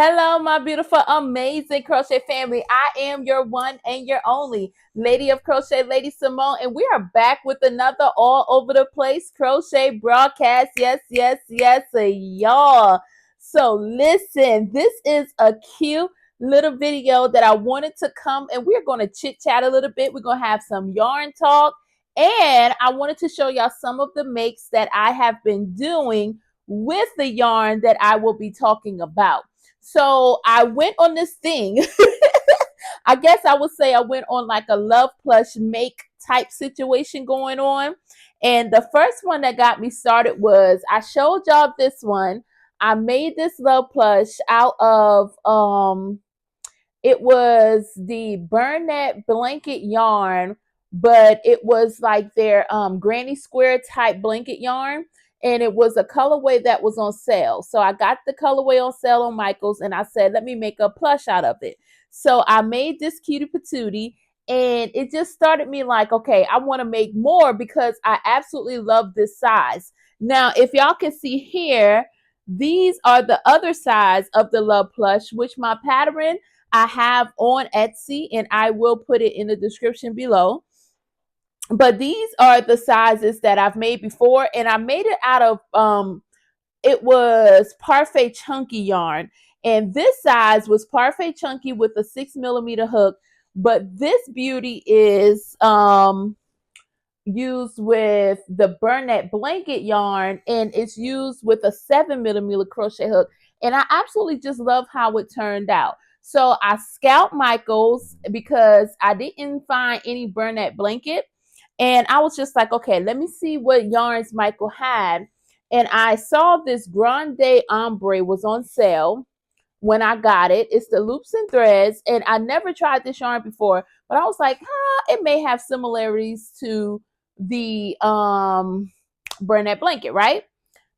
Hello, my beautiful, amazing crochet family. I am your one and your only Lady of Crochet, LadySamoan, and we are back with another all over the place crochet broadcast. Yes, yes, yes, y'all. So, listen, this is a cute little video that I wanted to come and we're going to chit chat a little bit. We're going to have some yarn talk, and I wanted to show y'all some of the makes that I have been doing with the yarn that I will be talking about. So I went on this thing. I guess I would say I went on like a Love Plush make type situation going on. And the first one that got me started was I showed y'all this one. I made this Love Plush out of it was the Burnett blanket yarn, but it was like their granny square type blanket yarn, and it was a colorway that was on sale. So I got the colorway on sale on Michael's, and I said, let me make a plush out of it. So I made this cutie patootie, and it just started me like, okay, I want to make more because I absolutely love this size. Now, if y'all can see here, these are the other sides of the Love Plush, which my pattern I have on Etsy, and I will put it in the description below. But these are the sizes that I've made before, and I made it out of it was parfait chunky yarn, and this size was parfait chunky with a 6mm hook. But this beauty is used with the Burnett blanket yarn, and it's used with a 7mm crochet hook, and I absolutely just love how it turned out. So I scalped Michael's because I didn't find any Burnett blanket, and I was just like, okay, let me see what yarns Michael had. And I saw this Grande Ombre was on sale when I got it. It's the loops and threads, and I never tried this yarn before, but I was like, it may have similarities to the Burnett blanket, right?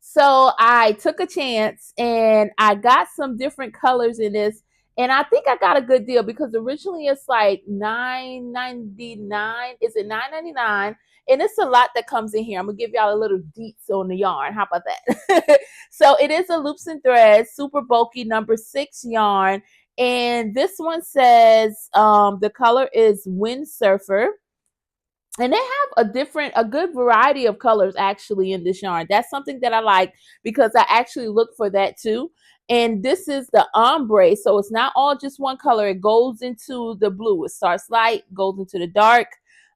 So I took a chance and I got some different colors in this. And I think I got a good deal because originally it's like $9.99. Is it $9.99? And it's a lot that comes in here. I'm gonna give y'all a little deets on the yarn. How about that? So it is a loops and threads, super bulky number 6 yarn. And this one says the color is Windsurfer, and they have a good variety of colors actually in this yarn. That's something that I like because I actually look for that too. And this is the ombre, so it's not all just one color. It goes into the blue. It starts light, goes into the dark.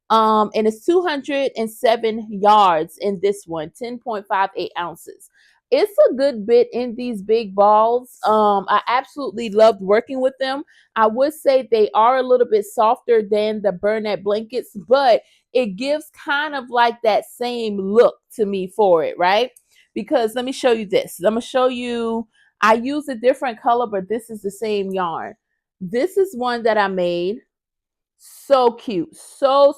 And it's 207 yards in this one, 10.58 ounces. It's a good bit in these big balls. I absolutely loved working with them. I would say they are a little bit softer than the Burnett blankets, but it gives kind of like that same look to me for it, right? Because let me show you this. I'm going to show you, I use a different color, but this is the same yarn. This is one that I made. So cute. So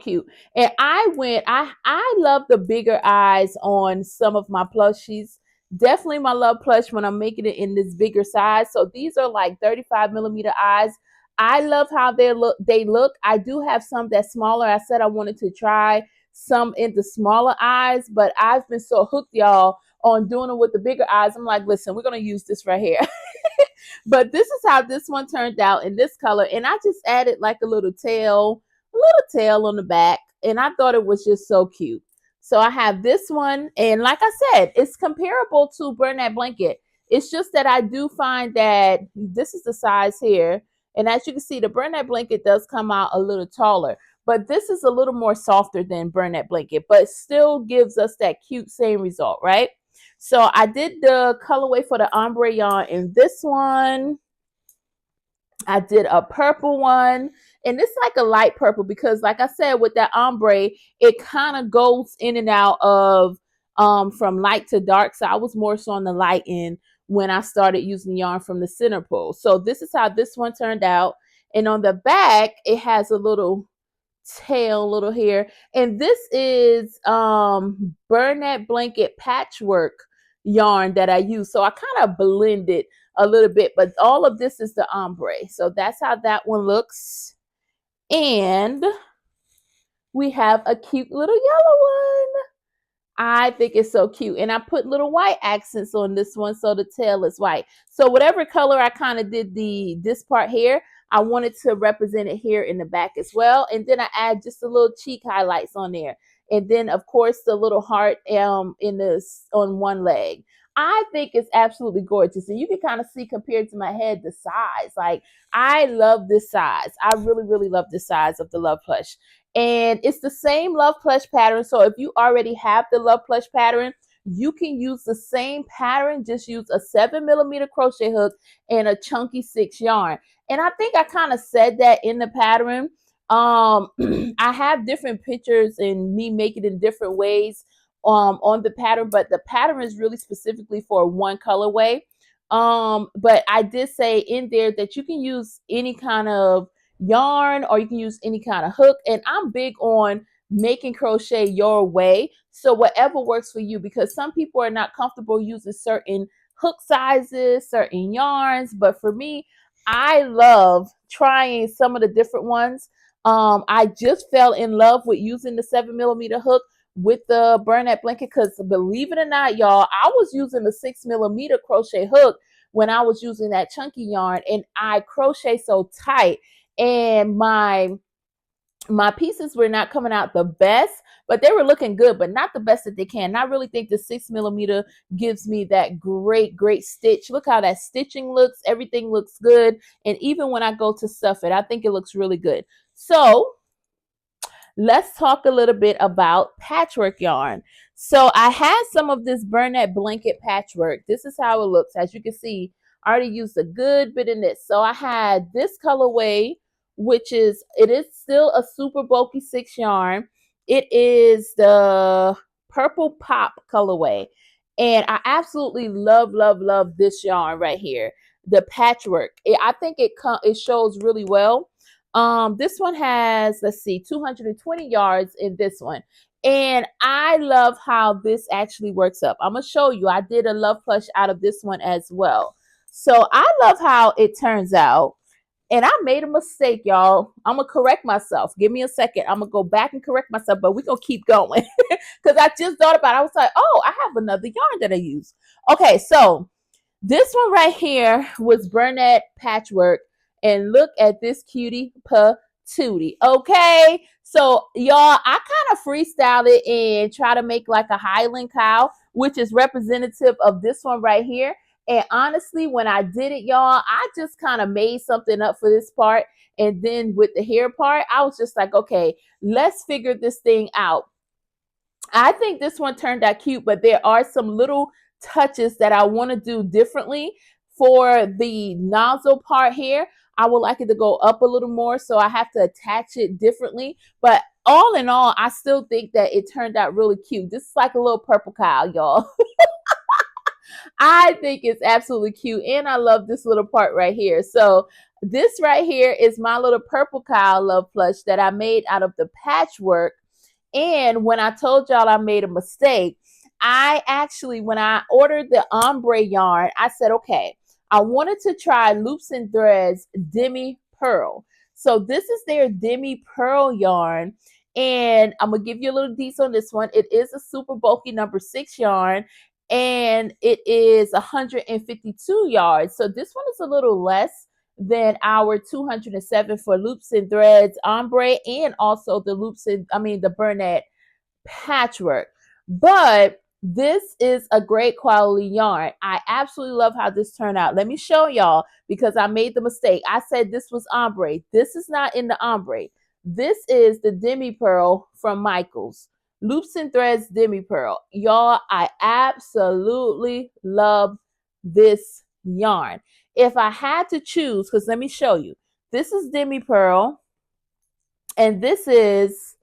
cute. And I love the bigger eyes on some of my plushies. Definitely my Love Plush when I'm making it in this bigger size. So these are like 35mm eyes. I love how they look. I do have some that's smaller. I said I wanted to try some in the smaller eyes, but I've been so hooked, y'all, on doing it with the bigger eyes. I'm like, listen, we're gonna use this right here. But this is how this one turned out in this color. And I just added like a little tail on the back. And I thought it was just so cute. So I have this one. And like I said, it's comparable to Burnett blanket. It's just that I do find that this is the size here. And as you can see, the Burnett blanket does come out a little taller. But this is a little more softer than Burnett blanket, but still gives us that cute same result, right? So I did the colorway for the ombre yarn in this one. I did a purple one, and it's like a light purple because, like I said, with that ombre, it kind of goes in and out of from light to dark. So I was more so on the light end when I started using yarn from the center pole. So this is how this one turned out. And on the back, it has a little tail, little hair, and this is Burnett blanket patchwork yarn that I use. So I kind of blended a little bit, but all of this is the ombre. So that's how that one looks. And we have a cute little yellow one. I think it's so cute. And I put little white accents on this one so the tail is white. So whatever color I kind of did this part here, I wanted to represent it here in the back as well. And then I add just a little cheek highlights on there. And then of course the little heart in this on one leg. I think it's absolutely gorgeous. And you can kind of see compared to my head the size. Like I love this size. I really, really love the size of the Love Plush. And it's the same Love Plush pattern. So if you already have the Love Plush pattern, you can use the same pattern. Just use a 7mm crochet hook and a chunky 6 yarn. And I think I kind of said that in the pattern. I have different pictures and me making it in different ways on the pattern, but the pattern is really specifically for one colorway. But I did say in there that you can use any kind of yarn or you can use any kind of hook, and I'm big on making crochet your way, so whatever works for you, because some people are not comfortable using certain hook sizes, certain yarns, but for me, I love trying some of the different ones. I just fell in love with using the 7mm hook with the burnette blanket, because believe it or not, y'all, I was using the 6mm crochet hook when I was using that chunky yarn, and I crochet so tight, and my pieces were not coming out the best, but they were looking good, but not the best that they can. And I really think the 6mm gives me that great stitch. Look how that stitching looks. Everything looks good. And even when I go to stuff it, I think it looks really good. So let's talk a little bit about patchwork yarn. So I had some of this burnette blanket patchwork. This is how it looks. As you can see, I already used a good bit in this. So I had this colorway, which it is still a super bulky 6 yarn. It is the purple pop colorway. And I absolutely love this yarn right here. The patchwork. I think it shows really well. This one has, let's see, 220 yards in this one. And I love how this actually works up. I'm going to show you. I did a Love Plush out of this one as well. So I love how it turns out. And I made a mistake, y'all. I'm going to correct myself. Give me a second. I'm going to go back and correct myself, but we're going to keep going. Because I just thought about it. I was like, oh, I have another yarn that I use. Okay, so this one right here was burnette patchwork. And look at this cutie patootie. Okay. So y'all, I kind of freestyled it and try to make like a Highland cow, which is representative of this one right here. And honestly, when I did it, y'all, I just kind of made something up for this part. And then with the hair part, I was just like, okay, let's figure this thing out. I think this one turned out cute, but there are some little touches that I want to do differently. For the nozzle part here, I would like it to go up a little more, so I have to attach it differently. But all in all, I still think that it turned out really cute. This is like a little purple cow, y'all. I think it's absolutely cute, and I love this little part right here. So this right here is my little purple cow Love Plush that I made out of the patchwork. And when I told y'all I made a mistake, I actually, when I ordered the ombre yarn, I said, okay, I wanted to try Loops and Threads Demi Pearl. So this is their Demi Pearl yarn. And I'm going to give you a little detail on this one. It is a super bulky number 6 yarn. And it is 152 yards. So this one is a little less than our 207 for Loops and Threads ombre, and also the the burnette patchwork. But this is a great quality yarn. I absolutely love how this turned out. Let me show y'all, because I made the mistake. I said this was ombre. This is not in the ombre. This is the Demi Pearl from Michaels. Loops and Threads Demi Pearl. Y'all, I absolutely love this yarn. If I had to choose, because let me show you. This is Demi Pearl, and this is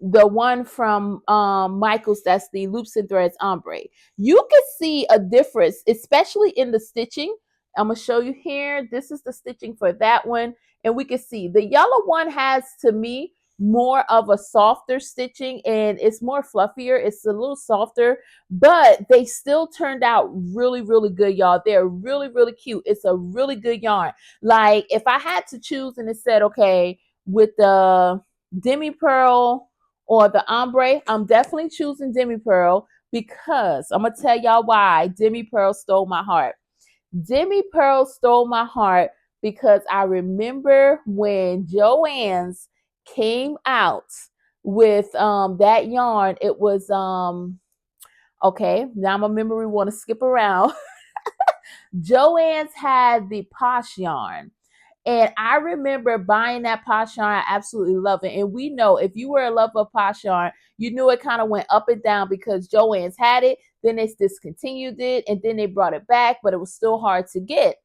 the one from Michaels, that's the Loops and Threads ombre. You can see a difference, especially in the stitching. I'm going to show you here. This is the stitching for that one. And we can see the yellow one has, to me, more of a softer stitching, and it's more fluffier. It's a little softer, but they still turned out really good, y'all. They're really cute. It's a really good yarn. Like if I had to choose and it said, okay, with the Demi Pearl or the ombre, I'm definitely choosing Demi Pearl because I'm going to tell y'all why Demi Pearl stole my heart. Demi Pearl stole my heart because I remember when Joann's came out with that yarn. It was okay, now my memory want to skip around. Joann's had the Posh yarn. And I remember buying that Posh yarn. I absolutely love it. And we know if you were a lover of Posh yarn, you knew it kind of went up and down because Joann's had it, then they discontinued it, and then they brought it back, but it was still hard to get.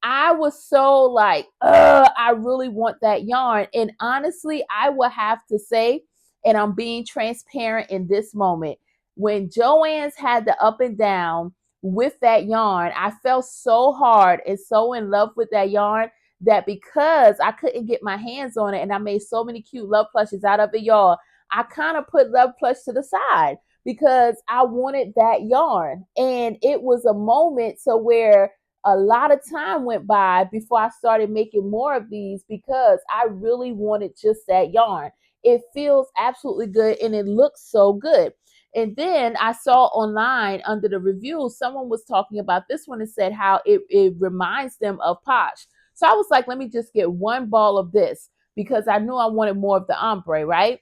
I was so like, I really want that yarn. And honestly, I would have to say, and I'm being transparent in this moment, when Joann's had the up and down with that yarn, I felt so hard and so in love with that yarn that because I couldn't get my hands on it and I made so many cute Love Plushes out of it, y'all, I kind of put Love Plush to the side because I wanted that yarn. And it was a moment to where a lot of time went by before I started making more of these because I really wanted just that yarn. It feels absolutely good and it looks so good. And then I saw online under the reviews, someone was talking about this one and said how it reminds them of Posh. So I was like, let me just get one ball of this because I knew I wanted more of the ombre, right?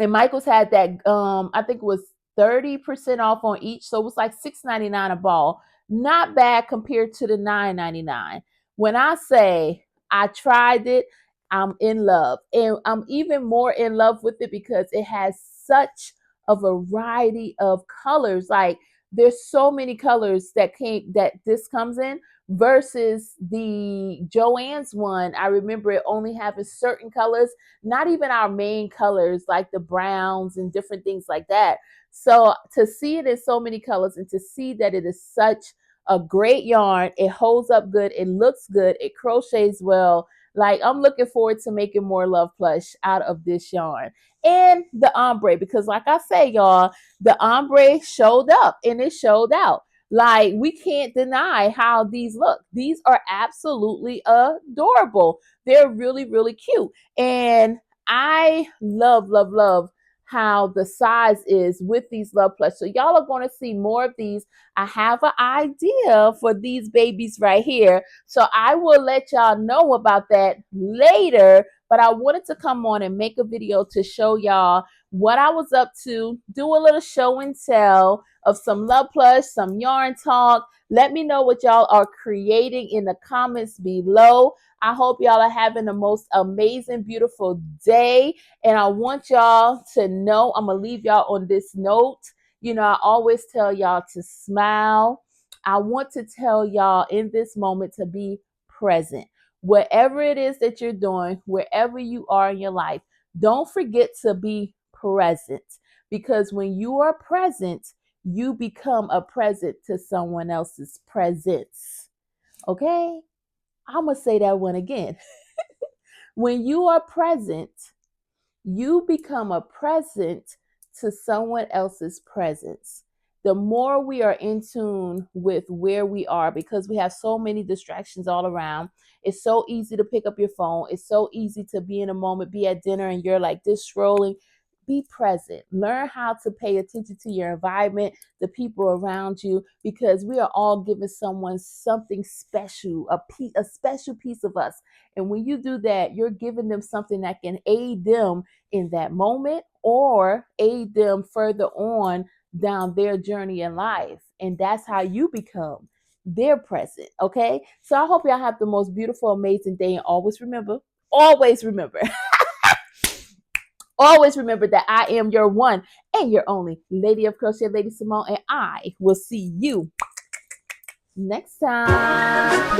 And Michael's had that, I think it was 30% off on each. So it was like $6.99 a ball. Not bad compared to the $9.99. When I say I tried it, I'm in love. And I'm even more in love with it because it has such a variety of colors. Like there's so many colors that this comes in versus the Joann's one. I remember it only having certain colors, not even our main colors like the browns and different things like that. So to see it in so many colors and to see that it is such a great yarn, it holds up good, it looks good, it crochets well. Like I'm looking forward to making more Love Plush out of this yarn. And the ombre, because like I say, y'all, the ombre showed up and it showed out. Like we can't deny how these look. These are absolutely adorable. They're really, really cute. And I love, love, love how the size is with these Love Plush. So y'all are going to see more of these. I have an idea for these babies right here. So I will let y'all know about that later. But I wanted to come on and make a video to show y'all what I was up to, do a little show and tell of some Love Plush, some yarn talk. Let me know what y'all are creating in the comments below. I hope y'all are having the most amazing, beautiful day. And I want y'all to know, I'm going to leave y'all on this note. You know, I always tell y'all to smile. I want to tell y'all in this moment to be present. Whatever it is that you're doing, wherever you are in your life, don't forget to be present. Because when you are present, you become a present to someone else's presence. Okay? I'm going to say that one again. When you are present, you become a present to someone else's presence. The more we are in tune with where we are, because we have so many distractions all around, it's so easy to pick up your phone. It's so easy to be in a moment, be at dinner, and you're like this scrolling. Be present. Learn how to pay attention to your environment, the people around you, because we are all giving someone something special, a special piece of us. And when you do that, you're giving them something that can aid them in that moment or aid them further on down their journey in life. And that's how you become their present. Okay. So I hope y'all have the most beautiful, amazing day. And always remember, always remember. Always remember that I am your one and your only Lady of Crochet, LadySamoan, and I will see you next time.